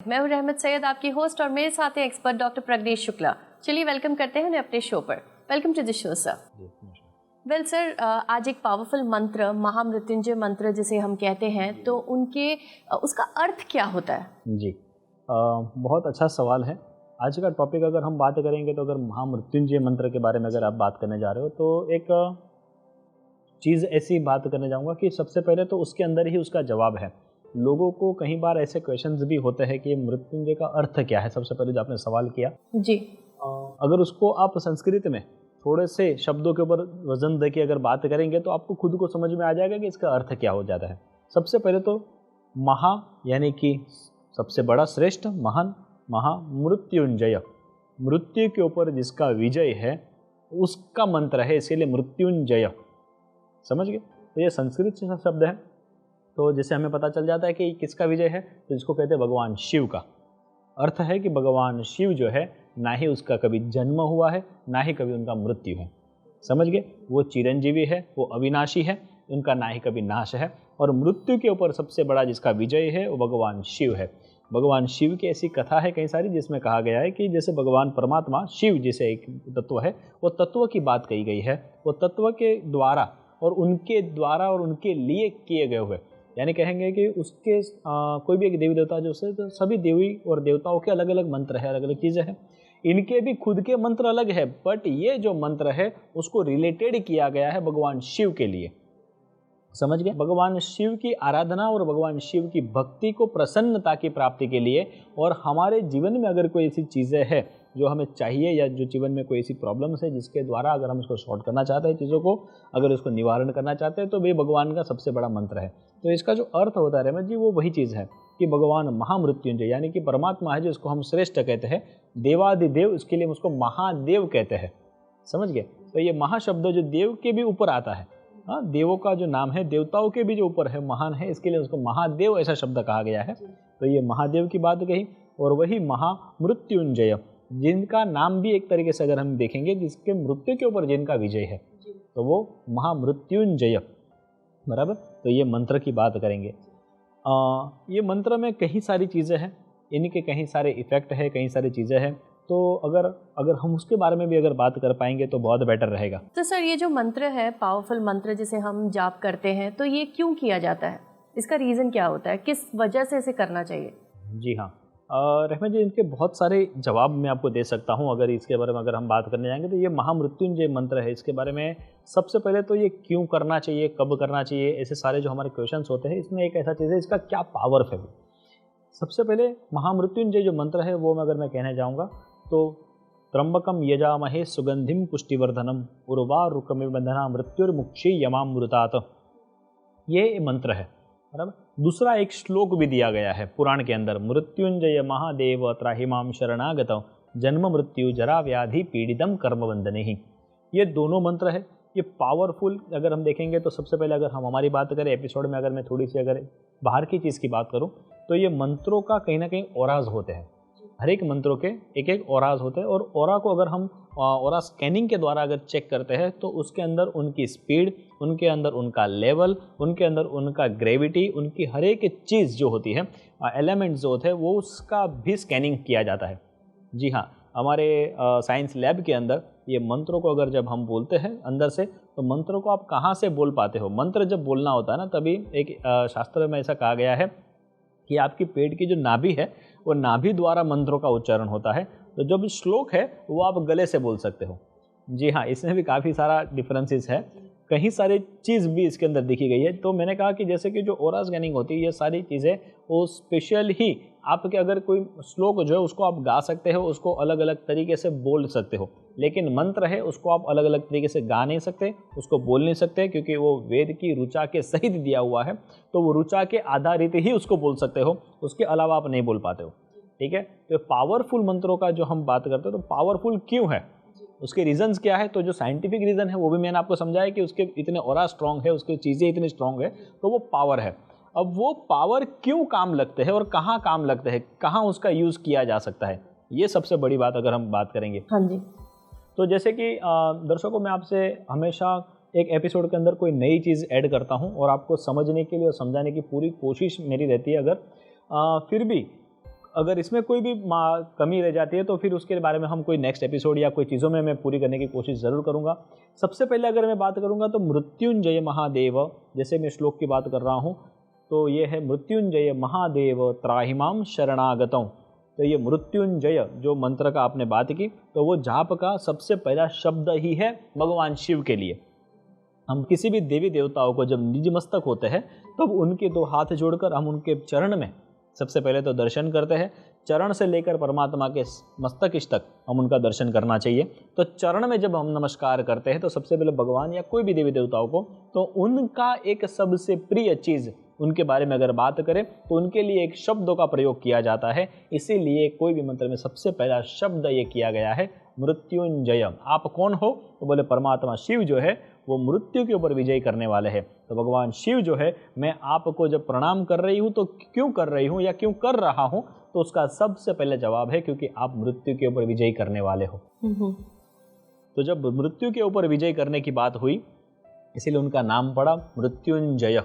मैं हूं रहमत सैयद, आपकी होस्ट, और मेरे साथ हैं एक्सपर्ट डॉक्टर प्रगदीश शुक्ला। चलिए वेलकम करते हैं उन्हें अपने शो पर। Welcome to the show sir. Well sir, आज एक पावरफुल मंत्र, महामृत्युंजय मंत्र जिसे हम कहते हैं, तो उसका अर्थ क्या होता है? जी, बहुत अच्छा सवाल है। आज का टॉपिक अगर हम बात करेंगे तो अगर महामृत्युंजय मंत्र के बारे में अगर आप बात करने जा रहे हो तो एक चीज़ ऐसी बात करने जाऊंगा कि सबसे पहले तो उसके अंदर ही उसका जवाब है। लोगों को कई बार ऐसे क्वेश्चंस भी होते हैं कि मृत्युंजय का अर्थ क्या है। सबसे पहले जो आपने सवाल किया जी, अगर उसको आप संस्कृत में थोड़े से शब्दों के ऊपर वजन दे के अगर बात करेंगे तो आपको खुद को समझ में आ जाएगा कि इसका अर्थ क्या हो जाता है। सबसे पहले तो महा यानी कि सबसे बड़ा, श्रेष्ठ, महान, महामृत्युंजय, मृत्यु के ऊपर जिसका विजय है उसका मंत्र है, इसीलिए मृत्युंजय। समझ गए? तो ये संस्कृत से शब्द है, तो जिससे हमें पता चल जाता है कि किसका विजय है, तो इसको कहते हैं भगवान शिव का। अर्थ है कि भगवान शिव जो है, ना ही उसका कभी जन्म हुआ है, ना ही कभी उनका मृत्यु है। समझ गए? वो चिरंजीवी है, वो अविनाशी है, उनका ना ही कभी नाश है। और मृत्यु के ऊपर सबसे बड़ा जिसका विजय है वो भगवान शिव है। भगवान शिव की ऐसी कथा है कई सारी जिसमें कहा गया है कि जैसे भगवान परमात्मा शिव जैसे एक तत्व है, वो तत्व की बात कही गई है, वो तत्व के द्वारा और उनके लिए किए गए हुए, यानी कहेंगे कि उसके कोई भी एक देवी देवता जो है, तो सभी देवी और देवताओं के अलग अलग मंत्र है, अलग अलग चीज़ें हैं। इनके भी खुद के मंत्र अलग है, बट ये जो मंत्र है उसको रिलेटेड किया गया है भगवान शिव के लिए। समझ गए? भगवान शिव की आराधना और भगवान शिव की भक्ति को प्रसन्नता की प्राप्ति के लिए, और हमारे जीवन में अगर कोई ऐसी चीज़ें हैं जो हमें चाहिए, या जो जीवन में कोई ऐसी प्रॉब्लम्स है जिसके द्वारा अगर हम उसको सॉर्ट करना चाहते हैं, चीज़ों को अगर उसको निवारण करना चाहते हैं, तो वे भगवान का सबसे बड़ा मंत्र है। तो इसका जो अर्थ होता है रहमत जी, वो वही चीज़ है कि भगवान महामृत्युंजय यानी कि परमात्मा है, जिसको हम श्रेष्ठ कहते हैं, देवादिदेव, इसके लिए हम उसको महादेव कहते हैं। समझ गए? तो ये महाशब्द जो देव के भी ऊपर आता है, हाँ, देवों का जो नाम है देवताओं के भी जो ऊपर है, महान है, इसके लिए उसको महादेव ऐसा शब्द कहा गया है। तो ये महादेव की बात कही, और वही महामृत्युंजय जिनका नाम भी एक तरीके से अगर हम देखेंगे, जिसके मृत्यु के ऊपर जिनका विजय है, तो वो महामृत्युंजय, बराबर। तो ये मंत्र की बात करेंगे। ये मंत्र में कई सारी चीज़ें हैं, इनके कई सारे इफ़ेक्ट है, कई सारी चीज़ें हैं, तो अगर हम उसके बारे में भी अगर बात कर पाएंगे तो बहुत बेटर रहेगा। तो सर, ये जो मंत्र है, पावरफुल मंत्र जिसे हम जाप करते हैं, तो ये क्यों किया जाता है? इसका रीज़न क्या होता है? किस वजह से इसे करना चाहिए? जी हाँ, रहमत जी, इनके बहुत सारे जवाब मैं आपको दे सकता हूँ। अगर इसके बारे में अगर हम बात करने जाएंगे तो ये महामृत्युंजय मंत्र है, इसके बारे में सबसे पहले तो ये क्यों करना चाहिए, कब करना चाहिए, ऐसे सारे जो हमारे क्वेश्चंस होते हैं, इसमें एक ऐसा चीज़ है, इसका क्या पावर है। सबसे पहले महामृत्युंजय जो मंत्र है वो अगर मैं कहने जाऊँगा तो त्र्यंबकम यजामहे सुगंधिम पुष्टिवर्धनम उर्वारुकमिव बंधना मृत्युर्मुक्षी यमामृतात, ये मंत्र है, बराबर। दूसरा एक श्लोक भी दिया गया है पुराण के अंदर, मृत्युंजय महादेव त्राहिमाम शरणागत जन्म मृत्यु जरा व्याधि पीड़ितम कर्मबंधने ही। ये दोनों मंत्र है, ये पावरफुल। अगर हम देखेंगे तो सबसे पहले अगर हम हमारी बात करें एपिसोड में, अगर मैं थोड़ी सी अगर बाहर की चीज़ की बात करूं, तो ये मंत्रों का कहीं ना कहीं ओराज होते हैं। हर एक मंत्रों के एक एक ओराज होते हैं, और ओरा को अगर हम ओरा स्कैनिंग के द्वारा अगर चेक करते हैं तो उसके अंदर उनकी स्पीड, उनके अंदर उनका लेवल, उनके अंदर उनका ग्रेविटी, उनकी हर एक चीज़ जो होती है, एलिमेंट्स जो होते हैं, वो उसका भी स्कैनिंग किया जाता है। जी हाँ, हमारे साइंस लैब के अंदर ये मंत्रों को अगर जब हम बोलते हैं अंदर से, तो मंत्रों को आप कहाँ से बोल पाते हो। मंत्र जब बोलना होता है ना, तभी एक शास्त्र में ऐसा कहा गया है कि आपकी पेट की जो नाभि है, वो नाभि द्वारा मंत्रों का उच्चारण होता है। तो जब श्लोक है वो आप गले से बोल सकते हो। जी हाँ, इसमें भी काफ़ी सारा डिफरेंसेस है, कहीं सारी चीज़ भी इसके अंदर दिखी गई है। तो मैंने कहा कि जैसे कि जो ओरा स्कैनिंग होती है, ये सारी चीज़ें वो स्पेशल ही आपके, अगर कोई श्लोक जो है उसको आप गा सकते हो, उसको अलग अलग तरीके से बोल सकते हो, लेकिन मंत्र है उसको आप अलग अलग तरीके से गा नहीं सकते, उसको बोल नहीं सकते, क्योंकि वो वेद की ऋचा के सहित दिया हुआ है। तो वो ऋचा के आधारित ही उसको बोल सकते हो, उसके अलावा आप नहीं बोल पाते हो। ठीक है? तो पावरफुल मंत्रों का जो हम बात करते हैं, तो पावरफुल क्यों है, उसके रीजंस क्या है, तो जो साइंटिफिक रीज़न है वो भी मैंने आपको समझाया कि उसके इतने ओरा स्ट्रॉन्ग है, उसकी चीज़ें इतनी स्ट्रॉन्ग है, तो वो पावर है। अब वो पावर क्यों काम लगते हैं और कहाँ काम लगते हैं, कहाँ उसका यूज़ किया जा सकता है, ये सबसे बड़ी बात अगर हम बात करेंगे। हाँ जी। तो जैसे कि दर्शकों, मैं आपसे हमेशा एक एपिसोड के अंदर कोई नई चीज़ ऐड करता हूँ और आपको समझने के लिए और समझाने की पूरी कोशिश मेरी रहती है। अगर फिर भी अगर इसमें कोई भी कमी रह जाती है तो फिर उसके बारे में हम कोई नेक्स्ट एपिसोड या कोई चीज़ों में मैं पूरी करने की कोशिश ज़रूर करूँगा। सबसे पहले अगर मैं बात करूँगा तो मृत्युंजय महादेव, जैसे मैं श्लोक की बात कर रहा हूँ तो ये है मृत्युंजय महादेव त्राहिमाम शरणागतों। तो ये मृत्युंजय जो मंत्र का आपने बात की, तो वो जाप का सबसे पहला शब्द ही है भगवान शिव के लिए। हम किसी भी देवी देवताओं को जब निज मस्तक होते हैं तब उनके दो हाथ जोड़कर हम उनके चरण में सबसे पहले तो दर्शन करते हैं। चरण से लेकर परमात्मा के मस्तक तक हम उनका दर्शन करना चाहिए। तो चरण में जब हम नमस्कार करते हैं तो सबसे पहले भगवान या कोई भी देवी देवताओं को, तो उनका एक सबसे प्रिय चीज़ उनके बारे में अगर बात करें तो उनके लिए एक शब्दों का प्रयोग किया जाता है। इसीलिए कोई भी मंत्र में सबसे पहला शब्द ये किया गया है मृत्युंजय। आप कौन हो? तो बोले परमात्मा शिव जो है वो मृत्यु के ऊपर विजय करने वाले हैं। तो भगवान शिव जो है, मैं आपको जब प्रणाम कर रही हूँ तो क्यों कर रही हूँ या क्यों कर रहा हूँ, तो उसका सबसे पहले जवाब है क्योंकि आप मृत्यु के ऊपर विजय करने वाले हो। तो जब मृत्यु के ऊपर विजय करने की बात हुई इसीलिए उनका नाम पड़ा मृत्युंजय।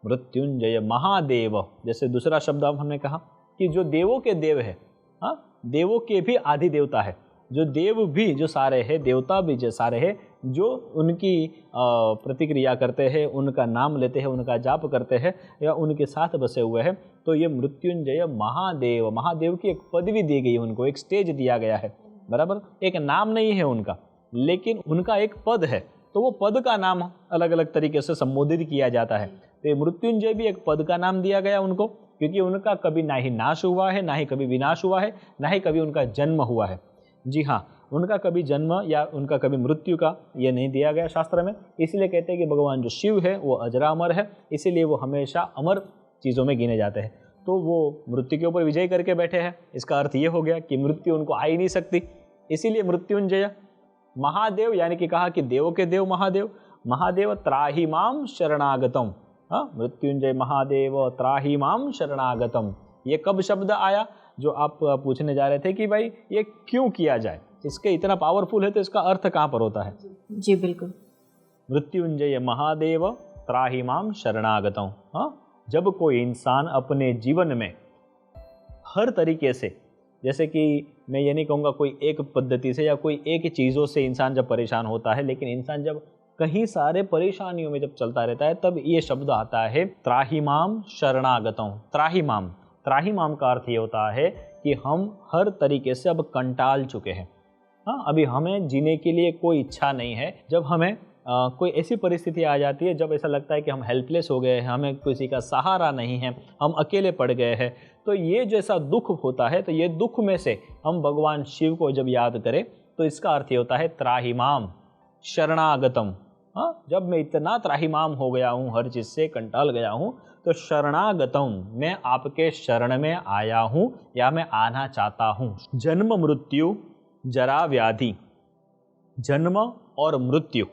मृत्युंजय महादेव, जैसे दूसरा शब्द हमने कहा कि जो देवों के देव है, हाँ, देवों के भी आदि देवता है, जो देव भी जो सारे हैं, देवता भी जो सारे हैं, जो उनकी प्रतिक्रिया करते हैं, उनका नाम लेते हैं, उनका जाप करते हैं या उनके साथ बसे हुए हैं, तो ये मृत्युंजय महादेव, महादेव की एक पदवी दी गई है उनको, एक स्टेज दिया गया है, बराबर। एक नाम नहीं है उनका, लेकिन उनका एक पद है, तो वो पद का नाम अलग अलग तरीके से संबोधित किया जाता है। तो ये मृत्युंजय भी एक पद का नाम दिया गया उनको, क्योंकि उनका कभी ना ही नाश हुआ है, ना ही कभी विनाश हुआ है, ना ही कभी उनका जन्म हुआ है। जी हाँ, उनका कभी जन्म या उनका कभी मृत्यु का ये नहीं दिया गया शास्त्र में। इसलिए कहते हैं कि भगवान जो शिव है वो अजरामर है, इसीलिए वो हमेशा अमर चीज़ों में गिने जाते हैं। तो वो मृत्यु के ऊपर विजय करके बैठे हैं, इसका अर्थ ये हो गया कि मृत्यु उनको आ ही नहीं सकती, इसीलिए मृत्युंजय। महादेव यानी कि कहा कि देवों के देव महादेव, महादेव त्राहिमाम शरणागतम। हाँ, मृत्युंजय महादेव त्राहिमाम शरणागतम। ये कब शब्द आया जो आप पूछने जा रहे थे कि भाई ये क्यों किया जाए, इसके इतना पावरफुल है तो इसका अर्थ कहाँ पर होता है? जी बिल्कुल। मृत्युंजय महादेव त्राहिमाम शरणागतम। हाँ, जब कोई इंसान अपने जीवन में हर तरीके से, जैसे कि मैं ये नहीं कहूँगा कोई एक पद्धति से या कोई एक चीज़ों से इंसान जब परेशान होता है, लेकिन इंसान जब कहीं सारे परेशानियों में जब चलता रहता है तब ये शब्द आता है त्राहिमाम शरणागतम। त्राहिमाम, त्राहिमाम का अर्थ ये होता है कि हम हर तरीके से अब कंटाल चुके हैं। हाँ, अभी हमें जीने के लिए कोई इच्छा नहीं है। जब हमें कोई ऐसी परिस्थिति आ जाती है जब ऐसा लगता है कि हम हेल्पलेस हो गए हैं, हमें किसी का सहारा नहीं है, हम अकेले पड़ गए हैं, तो ये जैसा दुख होता है, तो ये दुख में से हम भगवान शिव को जब याद करें तो इसका अर्थ ये होता है त्राहिमाम शरणागतम। हाँ, जब मैं इतना त्राहिमाम हो गया हूँ, हर चीज़ से कंटाल गया हूँ, तो शरणागतम, मैं आपके शरण में आया हूँ या मैं आना चाहता हूँ। जन्म मृत्यु जरा व्याधि, जन्म और मृत्यु,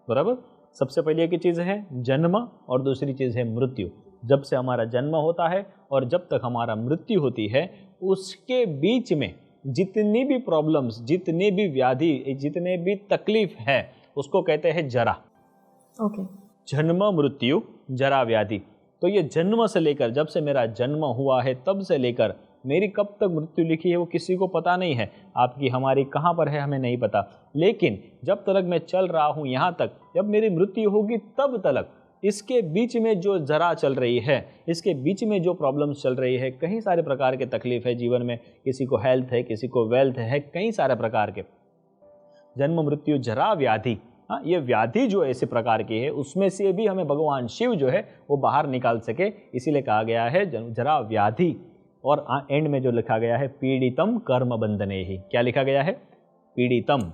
बराबर। सबसे पहले की चीज़ है जन्म और दूसरी चीज़ है मृत्यु। जब से हमारा जन्म होता है और जब तक हमारा मृत्यु होती है, उसके बीच में जितनी भी प्रॉब्लम्स, जितने भी व्याधि, जितने भी तकलीफ है, उसको कहते हैं जरा। ओके। जन्म मृत्यु जरा व्याधि। तो ये जन्म से लेकर, जब से मेरा जन्म हुआ है तब से लेकर मेरी कब तक मृत्यु लिखी है वो किसी को पता नहीं है। आपकी हमारी कहाँ पर है हमें नहीं पता, लेकिन जब तक मैं चल रहा हूँ यहाँ तक, जब मेरी मृत्यु होगी तब तक इसके बीच में जो जरा चल रही है, इसके बीच में जो प्रॉब्लम्स चल रही है, कई सारे प्रकार के तकलीफ है जीवन में, किसी को हेल्थ है, किसी को वेल्थ है, कई सारे प्रकार के। जन्म मृत्यु जरा व्याधि, हाँ, ये व्याधि जो ऐसे प्रकार की है उसमें से भी हमें भगवान शिव जो है वो बाहर निकाल सके, इसीलिए कहा गया है जरा व्याधि। और एंड में जो लिखा गया है पीड़ितम कर्म बंधने ही, क्या लिखा गया है? पीड़ितम,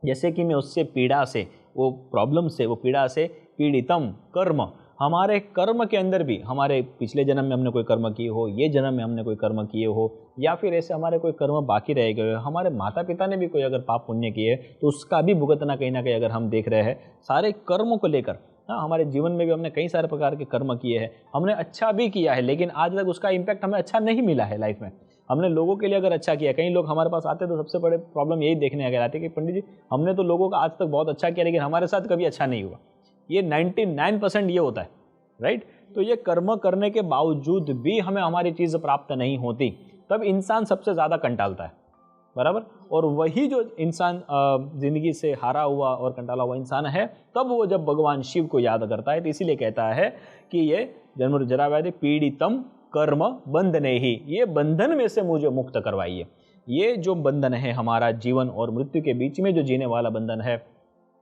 जैसे कि मैं उससे पीड़ा से, वो प्रॉब्लम से, वो पीड़ा से पीड़ितम कर्म, हमारे कर्म के अंदर भी, हमारे पिछले जन्म में हमने कोई कर्म किए हो, ये जन्म में हमने कोई कर्म किए हो, या फिर ऐसे हमारे कोई कर्म बाकी रह गए हो, हमारे माता पिता ने भी कोई अगर पाप पुण्य किए तो उसका भी भुगतना कहीं ना कहीं अगर हम देख रहे हैं, सारे कर्मों को लेकर। हाँ, हमारे जीवन में भी हमने कई सारे प्रकार के कर्म किए हैं, हमने अच्छा भी किया है, लेकिन आज तक उसका इम्पैक्ट हमें अच्छा नहीं मिला है लाइफ में। हमने लोगों के लिए अगर अच्छा किया, कई लोग हमारे पास आते तो सबसे बड़े प्रॉब्लम यही देखने आ आती है कि पंडित जी हमने तो लोगों का आज तक बहुत अच्छा किया, लेकिन हमारे साथ कभी अच्छा नहीं हुआ। ये 99% ये होता है, राइट। तो ये कर्म करने के बावजूद भी हमें हमारी चीज़ प्राप्त नहीं होती, तब इंसान सबसे ज़्यादा कंटालता है, बराबर। और वही जो इंसान जिंदगी से हारा हुआ और कंटाला हुआ इंसान है, तब वो जब भगवान शिव को याद करता है तो इसीलिए कहता है कि ये जन्म जरा व्याधि पीड़ितम कर्म बंधने ही, ये बंधन में से मुझे मुक्त करवाइए। ये जो बंधन है हमारा जीवन और मृत्यु के बीच में जो जीने वाला बंधन है,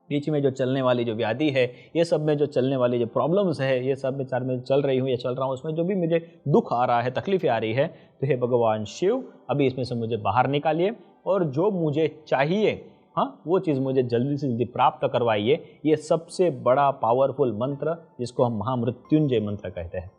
बीच में जो चलने वाली जो व्याधि है, ये सब में जो चलने वाली जो प्रॉब्लम्स है, ये सब में चार में चल रही हूँ या चल रहा हूँ, उसमें जो भी मुझे दुख आ रहा है, तकलीफें आ रही है, तो हे भगवान शिव अभी इसमें से मुझे बाहर निकालिए और जो मुझे चाहिए, हाँ, वो चीज़ मुझे जल्दी से जल्दी प्राप्त करवाइए। ये सबसे बड़ा पावरफुल मंत्र जिसको हम महामृत्युंजय मंत्र कहते हैं।